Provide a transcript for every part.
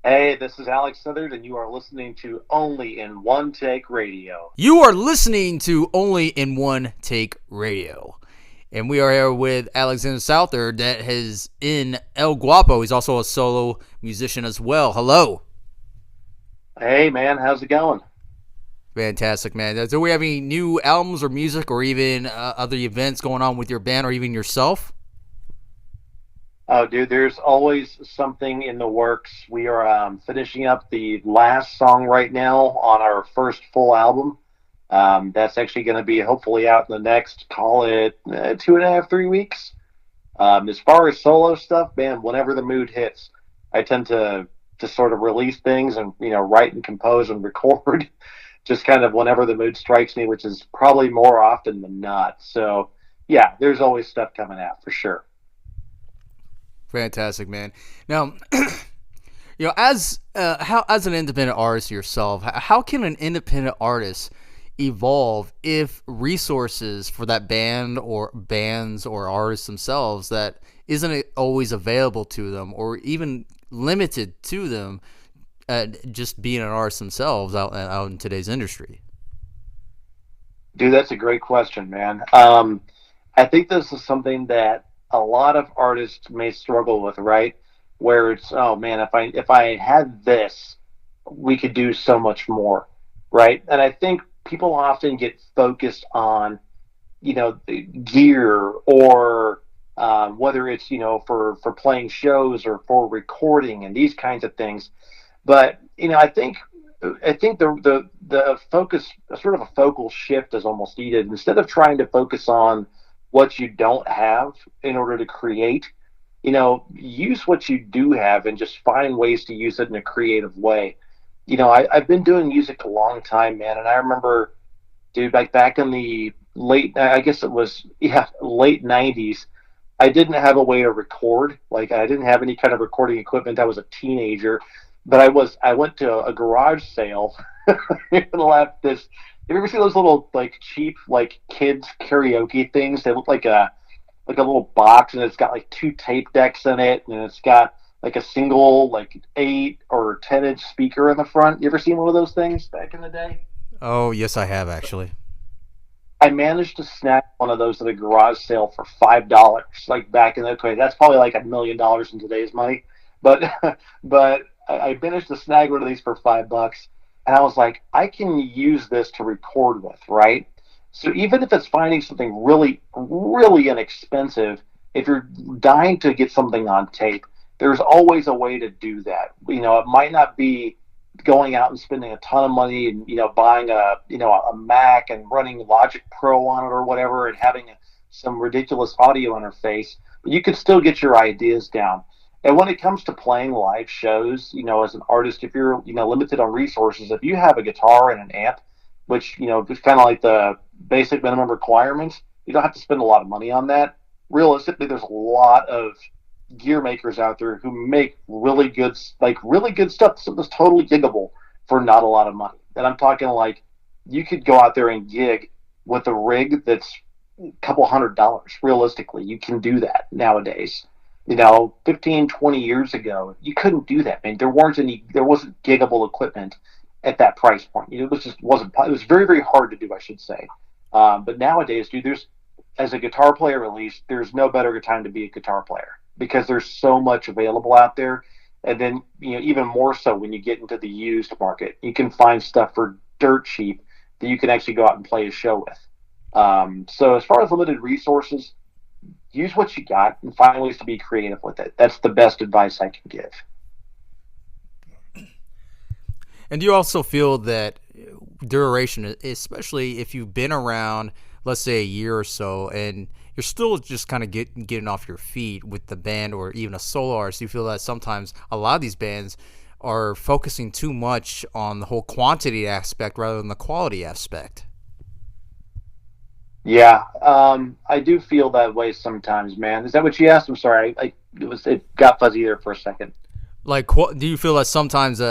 Hey, this is Alex Southard, and you are listening to Only in One Take Radio. You are listening to Only in One Take Radio. And we are here with Alexander Southard that is in El Guapo. He's also a solo musician as well. Hello. Hey, man, how's it going? Fantastic, man. Do we have any new albums or music or even other events going on with your band or even yourself? Oh, dude, there's always something in the works. We are finishing up the last song right now on our first full album. That's actually going to be hopefully out in the next, call it 2.5, 3 weeks. As far as solo stuff, man, whenever the mood hits, I tend to just sort of release things and write and compose and record just kind of whenever the mood strikes me, which is probably more often than not. So yeah, there's always stuff coming out for sure. Fantastic, man. Now, as an independent artist yourself, how can an independent artist evolve if resources for that band or bands or artists themselves that isn't always available to them or even limited to them, just being an artist themselves out in today's industry? Dude, that's a great question, man. I think this is something that a lot of artists may struggle with, right? Where it's, oh man, if I had this, we could do so much more, right? And I think people often get focused on, the gear or whether it's for playing shows or for recording and these kinds of things. But I think the focus, sort of a focal shift, is almost needed. Instead of trying to focus on what you don't have in order to create, use what you do have and just find ways to use it in a creative way. I've been doing music a long time, man, and I remember, dude, like back in the late, I guess it was, yeah, late '90s. I didn't have a way to record. Like I didn't have any kind of recording equipment. I was a teenager, but I went to a garage sale and left this. Have you ever seen those little like cheap like kids karaoke things? They look like a little box, and it's got like two tape decks in it, and it's got like a single like 8 or 10 inch speaker in the front. You ever seen one of those things back in the day? Oh, yes, I have actually. I managed to snag one of those at a garage sale for $5. Like back in the okay, that's probably like $1 million in today's money. But but I managed to snag one of these for $5, and I was like, I can use this to record with, right? So even if it's finding something really, really inexpensive, if you're dying to get something on tape, there's always a way to do that. It might not be going out and spending a ton of money and buying a Mac and running Logic Pro on it or whatever and having some ridiculous audio interface, but you could still get your ideas down. And when it comes to playing live shows, as an artist, if you're limited on resources, if you have a guitar and an amp, which is kind of like the basic minimum requirements, you don't have to spend a lot of money on that. Realistically, there's a lot of gear makers out there who make really good stuff that's totally giggable for not a lot of money. And I'm talking like you could go out there and gig with a rig that's a couple $100. Realistically, you can do that nowadays. 15, 20 years ago, you couldn't do that, man. There wasn't giggable equipment at that price point. It was just wasn't. It was very, very hard to do, I should say. But nowadays, dude, as a guitar player at least, there's no better time to be a guitar player because there's so much available out there. And then, even more so when you get into the used market, you can find stuff for dirt cheap that you can actually go out and play a show with. So as far as limited resources, use what you got and find ways to be creative with it. That's the best advice I can give. And do you also feel that duration, especially if you've been around, let's say a year or so, and you're still just kind of getting off your feet with the band or even a solo artist, do you feel that sometimes a lot of these bands are focusing too much on the whole quantity aspect rather than the quality aspect? Yeah, I do feel that way sometimes, man. Is that what you asked? I'm sorry, it got fuzzy there for a second. Like, do you feel that sometimes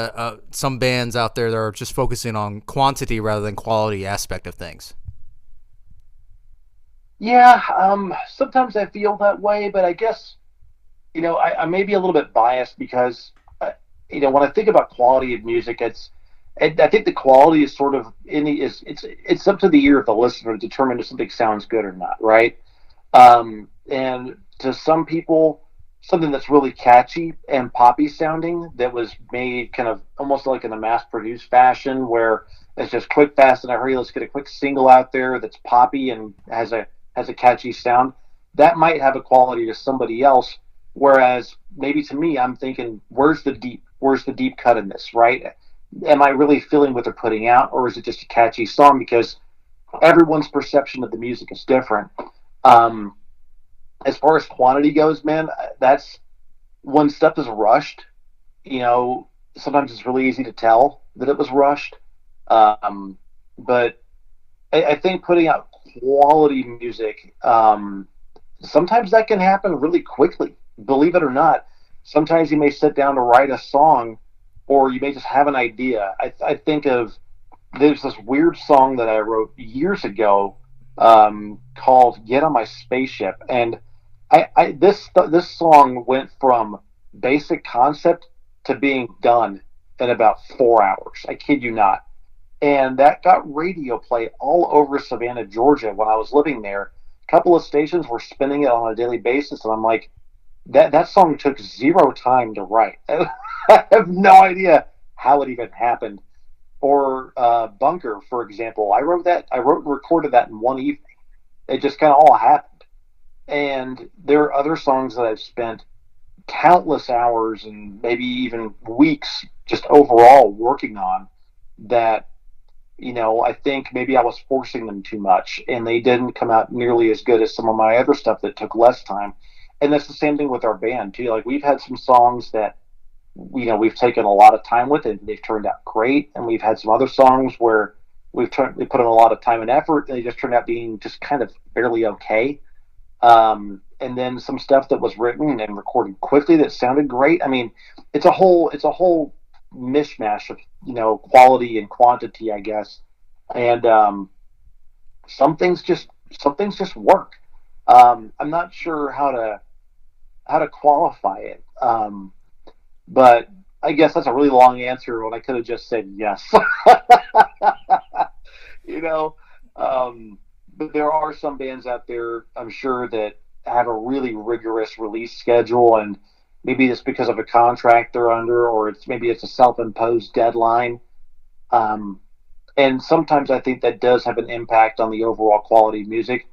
some bands out there that are just focusing on quantity rather than quality aspect of things? Yeah, sometimes I feel that way, but I guess I may be a little bit biased because when I think about quality of music, I think the quality is sort of in the is it's up to the ear of the listener to determine if something sounds good or not, right? And to some people, something that's really catchy and poppy sounding that was made kind of almost like in a mass produced fashion where it's just quick, fast, and a hurry. Let's get a quick single out there that's poppy and has a catchy sound. That might have a quality to somebody else. Whereas maybe to me, I'm thinking, where's the deep? Where's the deep cut in this? Right? Am I really feeling what they're putting out, or is it just a catchy song? Because everyone's perception of the music is different. Um, as far as quantity goes, man, that's when stuff is rushed. You know, sometimes it's really easy to tell that it was rushed. Um, but I think putting out quality music, sometimes that can happen really quickly. Believe it or not, sometimes you may sit down to write a song, or you may just have an idea. I think of there's this weird song that I wrote years ago called "Get on My Spaceship," and this song went from basic concept to being done in about 4 hours. I kid you not. And that got radio play all over Savannah, Georgia when I was living there. A couple of stations were spinning it on a daily basis, and I'm like, that song took zero time to write. I have no idea how it even happened. Or Bunker, for example, I wrote and recorded that in one evening. It just kind of all happened. And there are other songs that I've spent countless hours and maybe even weeks just overall working on that, I think maybe I was forcing them too much and they didn't come out nearly as good as some of my other stuff that took less time. And that's the same thing with our band too. Like we've had some songs that we've taken a lot of time with and they've turned out great, and we've had some other songs where we put in a lot of time and effort and they just turned out being just kind of barely okay. And then some stuff that was written and recorded quickly that sounded great. I mean, it's a whole mishmash of quality and quantity, I guess. And some things just some things just work. I'm not sure how to qualify it, but I guess that's a really long answer when I could have just said yes. you know, but there are some bands out there, I'm sure, that have a really rigorous release schedule, and maybe it's because of a contract they're under, or maybe it's a self-imposed deadline. Um, and sometimes I think that does have an impact on the overall quality of music.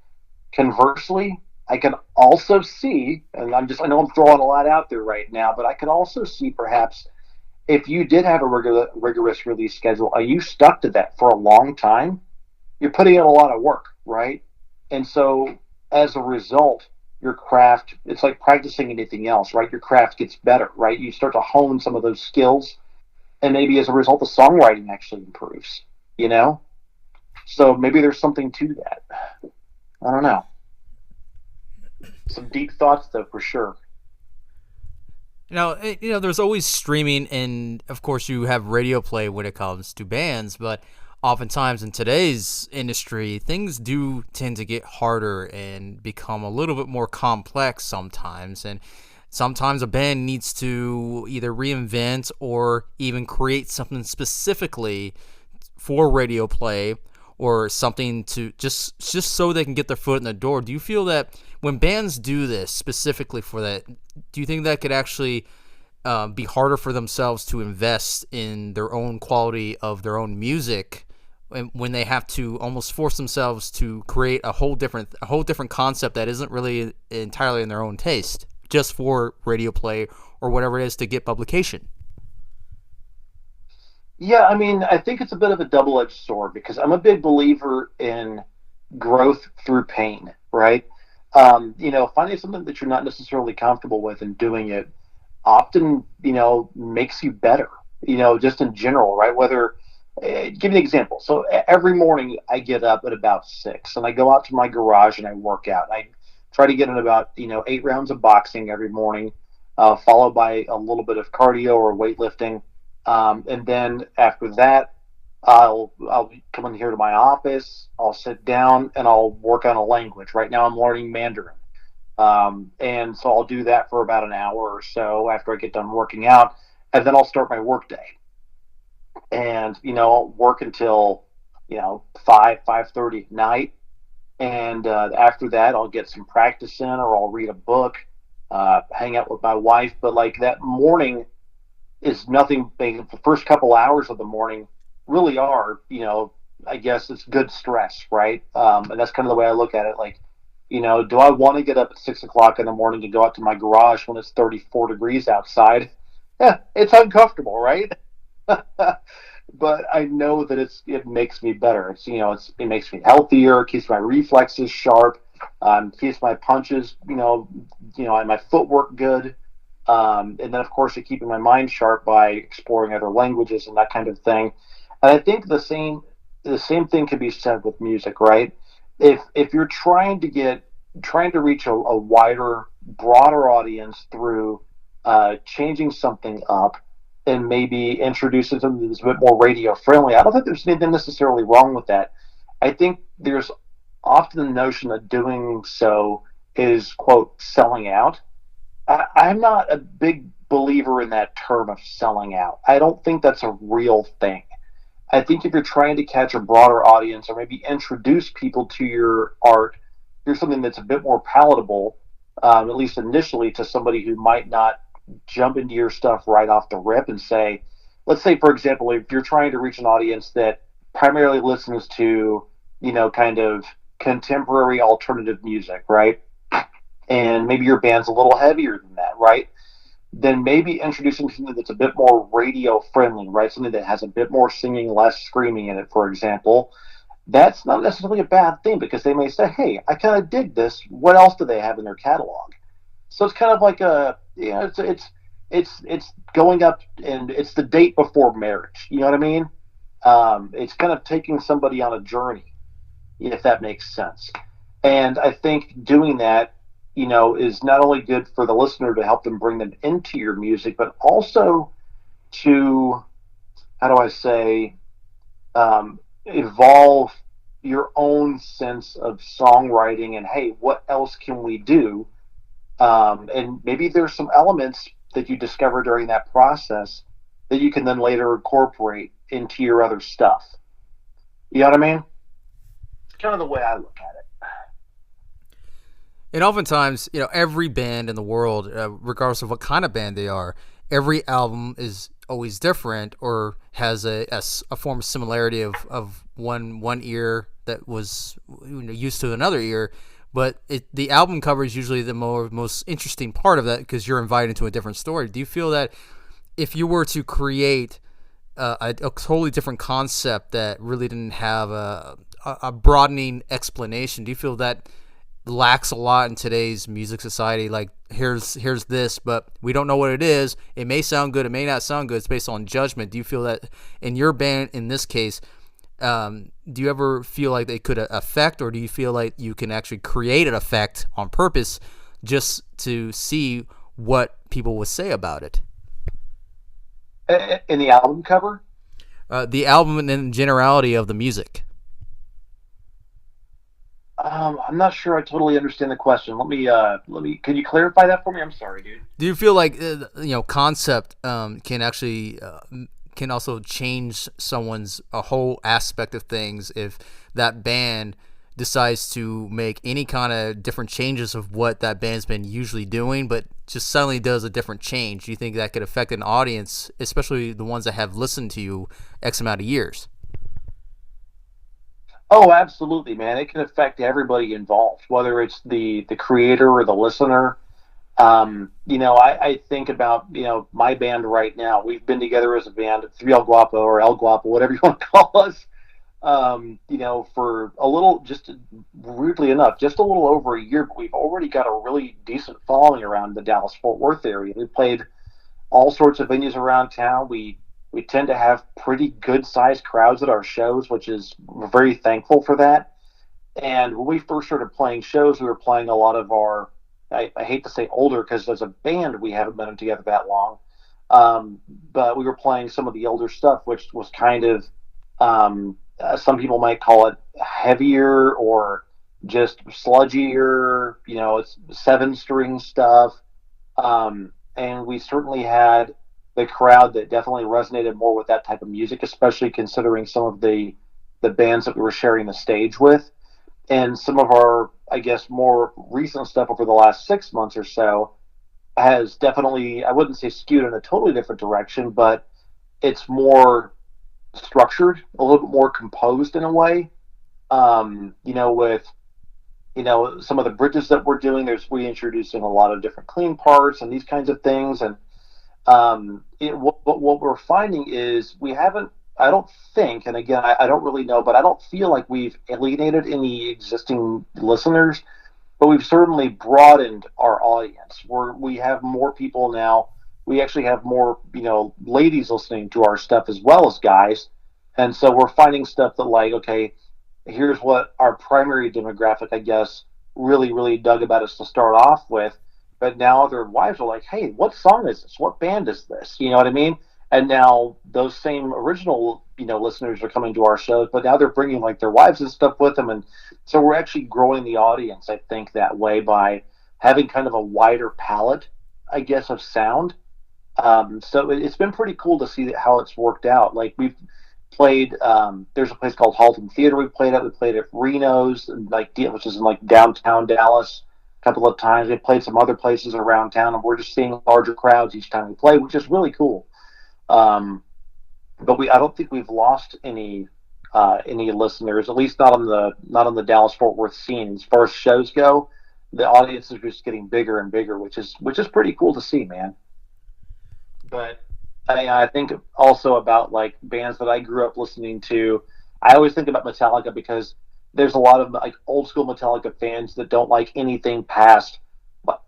Conversely, I can also see, and I know I'm throwing a lot out there right now, but I can also see perhaps if you did have a rigorous release schedule and you stuck to that for a long time, you're putting in a lot of work, right? And so as a result, your craft, it's like practicing anything else, right? Your craft gets better, right? You start to hone some of those skills, and maybe as a result, the songwriting actually improves, you know? So maybe there's something to that. I don't know. Some deep thoughts, though, for sure. Now, there's always streaming, and of course, you have radio play when it comes to bands. But oftentimes in today's industry, things do tend to get harder and become a little bit more complex sometimes. And sometimes a band needs to either reinvent or even create something specifically for radio play, or something to just so they can get their foot in the door. Do you feel that when bands do this specifically for that, do you think that could actually be harder for themselves to invest in their own quality of their own music when they have to almost force themselves to create a whole different concept that isn't really entirely in their own taste, just for radio play or whatever it is to get publication? Yeah, I mean, I think it's a bit of a double-edged sword because I'm a big believer in growth through pain, right? Finding something that you're not necessarily comfortable with and doing it often, makes you better, just in general, right? Give me an example. So every morning I get up at about 6 and I go out to my garage and I work out. I try to get in about, 8 rounds of boxing every morning, followed by a little bit of cardio or weightlifting. And then after that, I'll come in here to my office. I'll sit down and I'll work on a language. Right now, I'm learning Mandarin, and so I'll do that for about an hour or so after I get done working out. and then I'll start my work day, and I'll work until 5:30 at night, and after that I'll get some practice in, or I'll read a book, hang out with my wife. But like that morning is nothing. The first couple hours of the morning really are, I guess it's good stress, right? And that's kind of the way I look at it. Like, do I want to get up at 6 o'clock in the morning to go out to my garage when it's 34 degrees outside? Yeah, it's uncomfortable, right? But I know that it makes me better. It makes me healthier, keeps my reflexes sharp, keeps my punches, and my footwork good. And then, of course, keeping my mind sharp by exploring other languages and that kind of thing. And I think the same thing can be said with music, right? If you're trying to reach a wider, broader audience through changing something up and maybe introducing something that's a bit more radio friendly, I don't think there's anything necessarily wrong with that. I think there's often the notion that doing so is, quote, selling out. I'm not a big believer in that term of selling out. I don't think that's a real thing. I think if you're trying to catch a broader audience or maybe introduce people to your art through something that's a bit more palatable, at least initially, to somebody who might not jump into your stuff right off the rip and say, let's say, for example, if you're trying to reach an audience that primarily listens to, kind of contemporary alternative music, right? And maybe your band's a little heavier than that, right? Then maybe introducing something that's a bit more radio friendly, right? Something that has a bit more singing, less screaming in it, for example. That's not necessarily a bad thing, because they may say, "Hey, I kind of dig this. What else do they have in their catalog?" So it's kind of like it's going up, and it's the date before marriage. You know what I mean? It's kind of taking somebody on a journey, if that makes sense. And I think doing that, is not only good for the listener to help them bring them into your music, but also to, how do I say, evolve your own sense of songwriting. And hey, what else can we do? And maybe there's some elements that you discover during that process that you can then later incorporate into your other stuff. You know what I mean? It's kind of the way I look at it. And oftentimes, every band in the world, regardless of what kind of band they are, every album is always different or has a form of similarity of one ear that was used to another ear. But the album cover is usually the most interesting part of that, because you're invited into a different story. Do you feel that if you were to create a totally different concept that really didn't have a broadening explanation, do you feel that lacks a lot in today's music society? Like, here's this, but we don't know what it is. It may sound good, it may not sound good. It's based on judgment. Do you feel that in your band, in this case, do you ever feel like they could affect, or do you feel like you can actually create an effect on purpose just to see what people would say about it? In the album cover? The album and then generality of the music. I'm not sure I totally understand the question. Can you clarify that for me? I'm sorry, dude. Do you feel like concept can actually can also change someone's a whole aspect of things if that band decides to make any kind of different changes of what that band's been usually doing, but just suddenly does a different change? Do you think that could affect an audience, especially the ones that have listened to you X amount of years? Oh, absolutely, man. It can affect everybody involved, whether it's the creator or the listener. I think about, my band right now. We've been together as a band, 3 El Guapo or El Guapo, whatever you want to call us, for a little, just weirdly enough, just a little over a year, but we've already got a really decent following around the Dallas-Fort Worth area. We played all sorts of venues around town. We tend to have pretty good sized crowds at our shows, which is, we're very thankful for that. And when we first started playing shows, we were playing a lot of our, I hate to say older, because as a band we haven't been together that long, but we were playing some of the older stuff, which was kind of, some people might call it heavier or just sludgier. It's 7-string stuff, and we certainly had the crowd that definitely resonated more with that type of music, especially considering some of the bands that we were sharing the stage with, and some of our, I guess, more recent stuff over the last 6 months or so has definitely, I wouldn't say skewed in a totally different direction, but it's more structured, a little bit more composed in a way. With some of the bridges that we're doing, there's we introducing a lot of different clean parts and these kinds of things, and what we're finding is we haven't. I don't think, and again, I don't really know, but I don't feel like we've alienated any existing listeners, but we've certainly broadened our audience. We have more people now. We actually have more, ladies listening to our stuff as well as guys, and so we're finding stuff that, like, okay, here's what our primary demographic, I guess, really, really dug about us to start off with. But now their wives are like, hey, what song is this? What band is this? You know what I mean? And now those same original, listeners are coming to our shows, but now they're bringing like their wives and stuff with them. And so we're actually growing the audience, I think, that way by having kind of a wider palette, I guess, of sound. So it's been pretty cool to see how it's worked out. Like we've played. There's a place called Halton Theater. We played at. We played at Reno's, and which is in like downtown Dallas, a couple of times. We played some other places around town, and we're just seeing larger crowds each time we play, which is really cool. Um, but I don't think we've lost any listeners, at least not on the Dallas Fort Worth scene. As far as shows go, the audience is just getting bigger and bigger, which is pretty cool to see, man. But I think also about like bands that I grew up listening to. I always think about Metallica because there's a lot of like old school Metallica fans that don't like anything past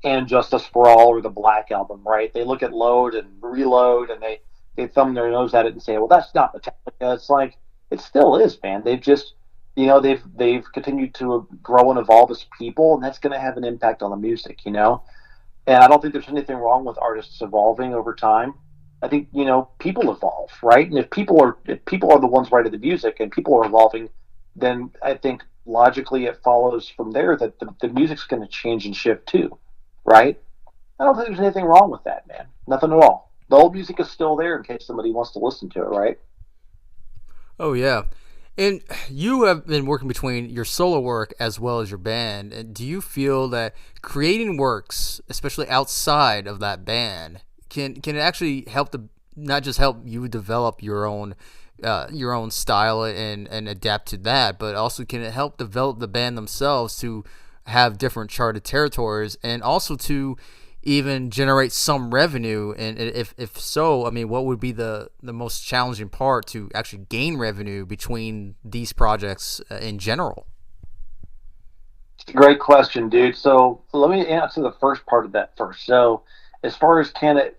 and Justice for All or the Black Album, right? They look at Load and Reload and they thumb their nose at it and say, "Well, that's not Metallica." It's like it still is, man. They've just they've continued to grow and evolve as people, and that's going to have an impact on the music. And I don't think there's anything wrong with artists evolving over time. I think people evolve, right? And if people are the ones writing the music and people are evolving, then I think logically it follows from there that the music's going to change and shift too, right? I don't think there's anything wrong with that, man. Nothing at all. The old music is still there in case somebody wants to listen to it, right? Oh yeah. And you have been working between your solo work as well as your band. And do you feel that creating works, especially outside of that band, can it actually help to not just help you develop your own style and adapt to that, but also can it help develop the band themselves to have different charted territories and also to even generate some revenue? And if so, I mean, what would be the most challenging part to actually gain revenue between these projects in general? It's a great question, dude. So let me answer the first part of that first. So as far as can it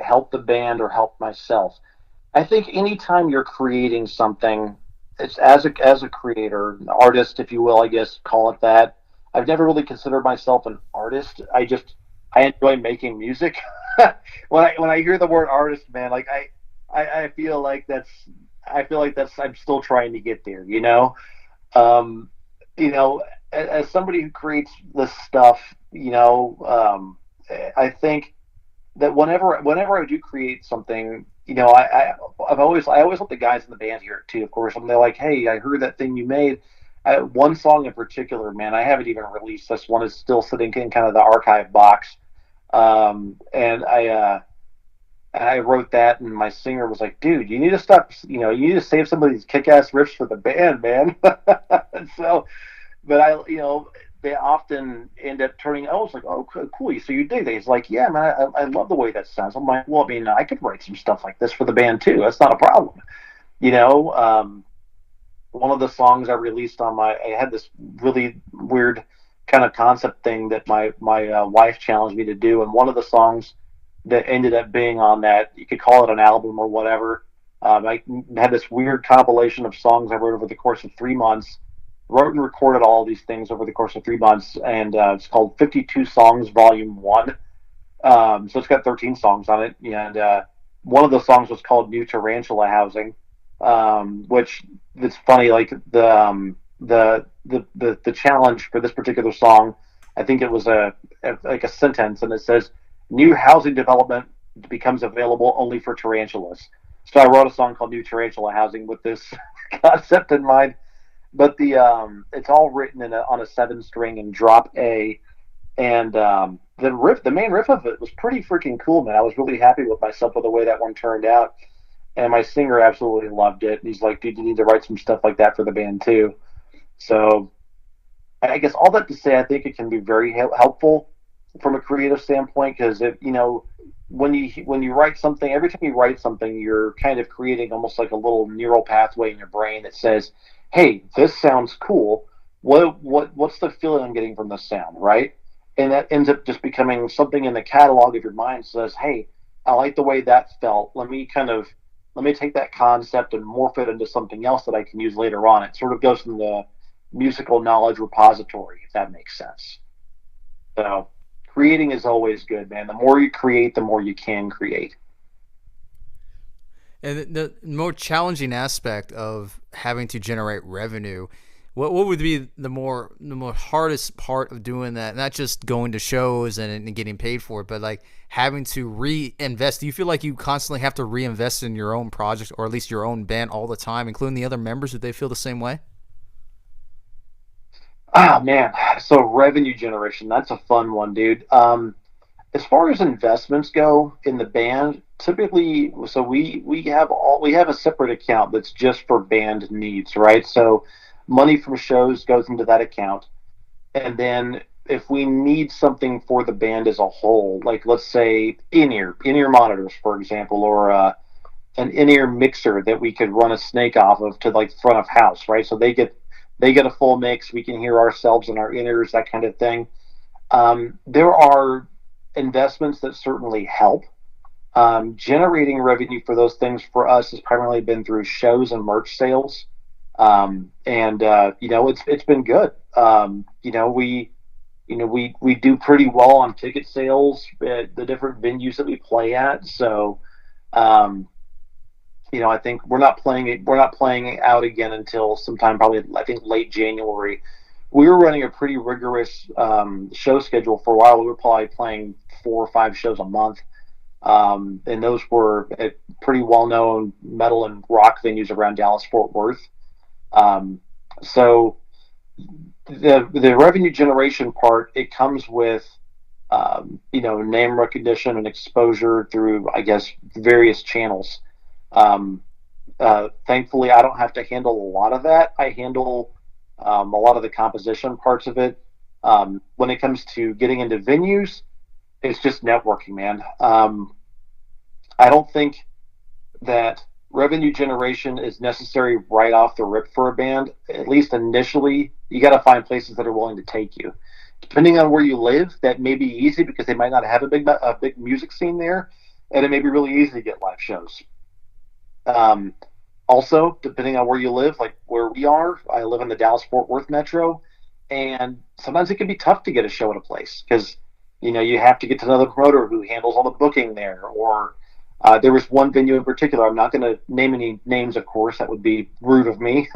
help the band or help myself? I think anytime you're creating something, it's as a creator, an artist, if you will, I guess call it that. I've never really considered myself an artist. I enjoy making music. When I hear the word artist, man, like I feel like that's I'm still trying to get there. Um, as somebody who creates this stuff, I think that whenever I do create something, I always let the guys in the band hear it too. Of course, and they're like, "Hey, I heard that thing you made." One song in particular, man, I haven't even released. This one is still sitting in kind of the archive box, and I wrote that, and my singer was like, "Dude, you need to stop. You need to save some of these kick-ass riffs for the band, man." So, but they often end up turning. Oh, it's like, oh, cool. So you dig that? He's like, yeah, man, I love the way that sounds. I'm like, well, I mean, I could write some stuff like this for the band too. That's not a problem. You know, one of the songs I released I had this really weird kind of concept thing that my wife challenged me to do, and one of the songs that ended up being on that, you could call it an album or whatever. I had this weird compilation of songs I wrote over the course of 3 months, wrote and recorded all of these things over the course of 3 months, and it's called 52 Songs Volume 1. So it's got 13 songs on it, and one of the songs was called New Tarantula Housing, which it's funny, like the challenge for this particular song, I think it was like a sentence, and it says, new housing development becomes available only for tarantulas. So I wrote a song called New Tarantula Housing with this concept in mind. But it's all written on a seven string and drop A, and the main riff of it was pretty freaking cool, man. I was really happy with myself with the way that one turned out, and my singer absolutely loved it. And he's like, "Dude, you need to write some stuff like that for the band too." So I guess all that to say, I think it can be very helpful from a creative standpoint because if when you write something, every time you write something, you're kind of creating almost like a little neural pathway in your brain that says, "Hey, this sounds cool. What's the feeling I'm getting from this sound, right?" And that ends up just becoming something in the catalog of your mind that says, "Hey, I like the way that felt. Let me take that concept and morph it into something else that I can use later on." It sort of goes in the musical knowledge repository, if that makes sense. So creating is always good, man. The more you create, the more you can create. And the more challenging aspect of having to generate revenue, what would be the more hardest part of doing that? Not just going to shows and getting paid for it, but like having to reinvest. Do you feel like you constantly have to reinvest in your own project or at least your own band all the time, including the other members? Do they feel the same way? Ah, man. So revenue generation, that's a fun one, dude. As far as investments go in the band, typically, so we have a separate account that's just for band needs, right? So money from shows goes into that account, and then if we need something for the band as a whole, like let's say in-ear monitors, for example, or an in-ear mixer that we could run a snake off of to like front of house, right? So they get a full mix. We can hear ourselves in our in-ears, that kind of thing. There are investments that certainly help. Generating revenue for those things for us has primarily been through shows and merch sales, and it's been good. We do pretty well on ticket sales at the different venues that we play at. So um, I think we're not playing out again until sometime probably I think late January. We were running a pretty rigorous show schedule for a while. We were probably playing 4 or 5 shows a month, and those were at pretty well-known metal and rock venues around Dallas Fort Worth. Um, so the revenue generation part, it comes with name recognition and exposure through, I guess, various channels. Um, Thankfully, I don't have to handle a lot of that. I handle a lot of the composition parts of it. When it comes to getting into venues, it's just networking, man. I don't think that revenue generation is necessary right off the rip for a band. At least initially, you got to find places that are willing to take you. Depending on where you live, that may be easy because they might not have a big music scene there, and it may be really easy to get live shows. Um, Also, depending on where you live, like where we are, I live in the Dallas Fort Worth metro, and sometimes it can be tough to get a show at a place because you have to get to another promoter who handles all the booking there. Or there was one venue in particular. I'm not going to name any names, of course. That would be rude of me.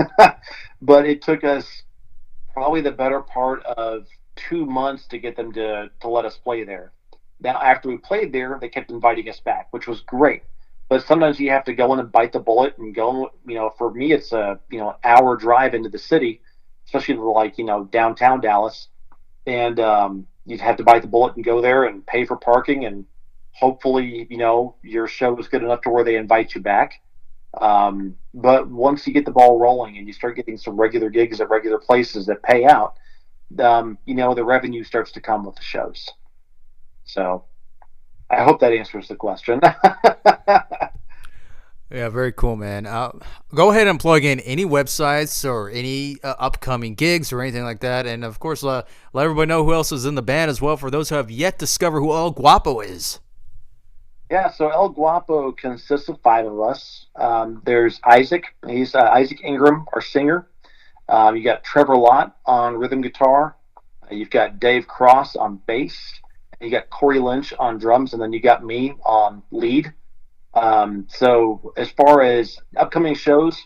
But it took us probably the better part of 2 months to get them to let us play there. Now, after we played there, they kept inviting us back, which was great. But sometimes you have to go in and bite the bullet and go. For me, it's a hour drive into the city, especially like downtown Dallas, and you'd have to bite the bullet and go there and pay for parking, and hopefully your show is good enough to where they invite you back. But once you get the ball rolling and you start getting some regular gigs at regular places that pay out, the revenue starts to come with the shows. So I hope that answers the question. Yeah, very cool, man. Go ahead and plug in any websites or any upcoming gigs or anything like that. And of course, let everybody know who else is in the band as well for those who have yet to discover who El Guapo is. Yeah, so El Guapo consists of five of us. There's Isaac. He's Isaac Ingram, our singer. You got Trevor Lott on rhythm guitar. You've got Dave Cross on bass. You got Corey Lynch on drums, and then you got me on lead. So as far as upcoming shows,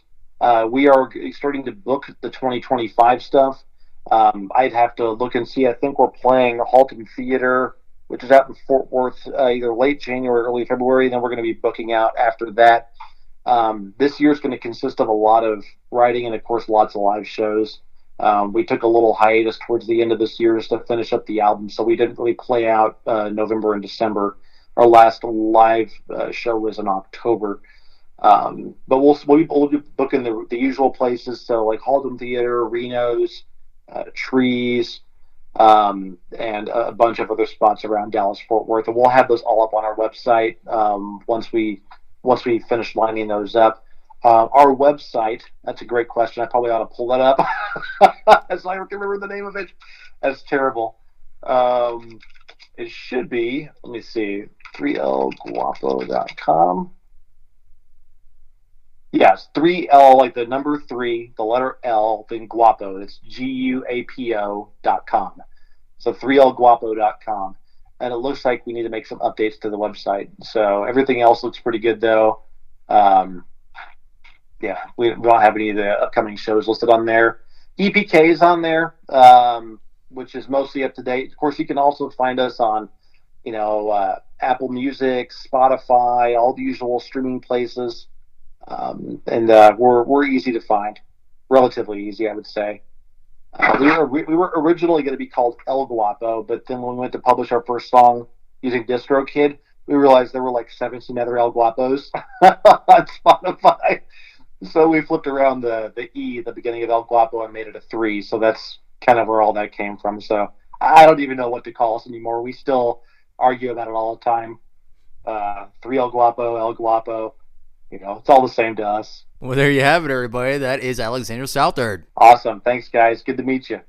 we are starting to book the 2025 stuff. I'd have to look and see. I think we're playing Halton Theater which is out in Fort Worth either late January or early February. And then we're going to be booking out after that. This year is going to consist of a lot of writing and, of course, lots of live shows. We took a little hiatus towards the end of this year just to finish up the album, so we didn't really play out November and December. Our last live show was in October. But we'll be booking the usual places, so like Halden Theater, Reno's, Trees, and a bunch of other spots around Dallas Fort Worth, and we'll have those all up on our website once we finish lining those up. Our website, that's a great question. I probably ought to pull that up. As I can remember the name of it. That's terrible. It should be, let me see, 3lguapo.com. Yes, 3L, like the number 3, the letter L, then Guapo. It's Guapo.com. So 3lguapo.com. And it looks like we need to make some updates to the website. So everything else looks pretty good, though. Um, yeah, we don't have any of the upcoming shows listed on there. EPK is on there, which is mostly up to date. Of course, you can also find us on, Apple Music, Spotify, all the usual streaming places. And we're easy to find, relatively easy, I would say. We were originally going to be called El Guapo, but then when we went to publish our first song using DistroKid, we realized there were like 17 other El Guapos on Spotify. So we flipped around the E at the beginning of El Guapo and made it a 3. So that's kind of where all that came from. So I don't even know what to call us anymore. We still argue about it all the time. 3 El Guapo, El Guapo. It's all the same to us. Well, there you have it, everybody. That is Alexander Southard. Awesome. Thanks, guys. Good to meet you.